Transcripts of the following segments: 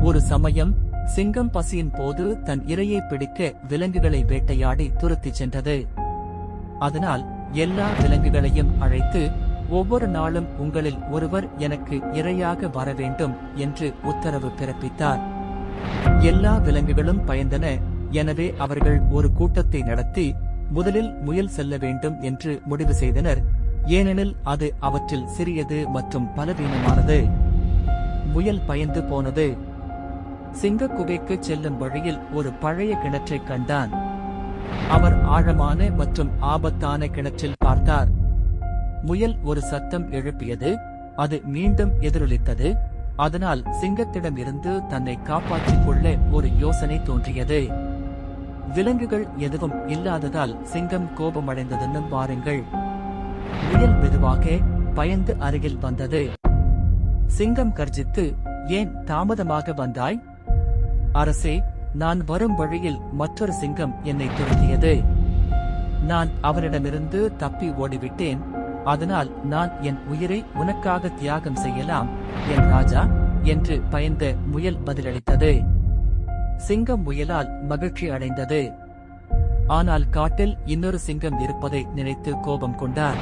ஒரு சமயம் சிங்கம் பசியின் போது தன் இரையை பிடிக்க விலங்குகளை வேட்டையாடி துரத்திச் சென்றது. அதனால் எல்லா விலங்குகளையும் அழைத்து, ஒவ்வொரு நாளும் உங்களில் ஒருவர் எனக்கு இரையாக வர வேண்டும் என்று உத்தரவு பிறப்பித்தார். எல்லா விலங்குகளும் பயந்தன. எனவே அவர்கள் ஒரு கூட்டத்தை நடத்தி முதலில் முயல் செல்ல வேண்டும் என்று முடிவு செய்தனர். ஏனெனில் அது அவற்றில் சிறியது மற்றும் பலவீனமானது. முயல் பயந்து போனது. சிங்கக் குகைக்கு செல்லும் வழியில் ஒரு பழைய கிணற்றைக் கண்டான். அவர் ஆழமான மற்றும் ஆபத்தான கிணற்றில் பார்த்தார். முயல் ஒரு சத்தம் எழுப்பியது. அது மீண்டும் எதிரொலித்தது. அதனால் சிங்கத்திடம் இருந்து தன்னை காப்பாற்றிக் கொள்ள ஒரு யோசனை தோன்றியது. விலங்குகள் எதுவும் இல்லாததால் சிங்கம் கோபமடைந்ததுன்னு பாருங்கள். முயல் மெதுவாக பயந்து அருகில் வந்தது. சிங்கம் கர்ஜித்து, ஏன் தாமதமாக வந்தாய்? அரசே, நான் வரும் வழியில் மற்றொரு சிங்கம் என்னை துரத்தியது. நான் அவரிடமிருந்து தப்பி ஓடிவிட்டேன். அதனால் நான் என் உயிரை உனக்காக தியாகம் செய்யலாம் என் ராஜா என்று பயந்த முயல் பதிலளித்தது. சிங்கம் முயலால் மகிழ்ச்சி அடைந்தது. ஆனால் காட்டில் இன்னொரு சிங்கம் இருப்பதை நினைத்து கோபம் கொண்டார்.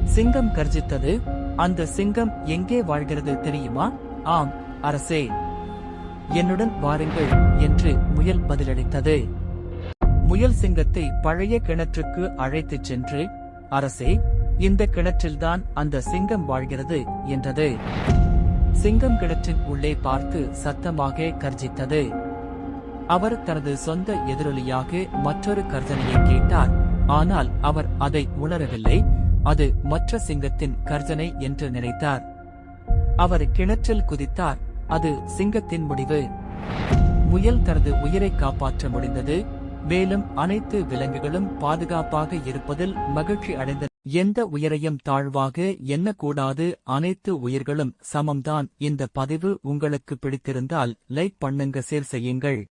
சிங்கம் கர்ஜித்தது. அந்த சிங்கம் எங்கே வாழ்கிறது தெரியுமா? ஆம், அரசே. என்னுடன் வாருங்கள் என்று முயல் பதிலளித்தது. முயல் சிங்கத்தை பழைய கிணற்றுக்கு அழைத்துச் சென்று, அரசே, இந்த கிணற்றில்தான் அந்த சிங்கம் வாழ்கிறது என்றது. சிங்கம் கிணற்றின் உள்ளே பார்த்து சத்தமாக கர்ஜித்தது. அவர் தனது சொந்த எதிரொலியாக மற்றொரு கர்ஜனையை கேட்டார். ஆனால் அவர் அதை உணரவில்லை. அது மற்ற சிங்கத்தின் கர்ஜனை என்று நினைத்தார். அவர் கிணற்றில் குதித்தார். அது சிங்கத்தின் முடிவு. முயல் தனது உயிரை காப்பாற்ற முடிந்தது. மேலும் அனைத்து விலங்குகளும் பாதுகாப்பாக இருப்பதில் மகிழ்ச்சி அடைந்தன. எந்த உயிரையும் தாழ்வாக எண்ணக்கூடாது. அனைத்து உயிர்களும் சமம்தான். இந்த பதிவு உங்களுக்கு பிடித்திருந்தால் லைக் பண்ணுங்க, ஷேர் செய்யுங்கள்.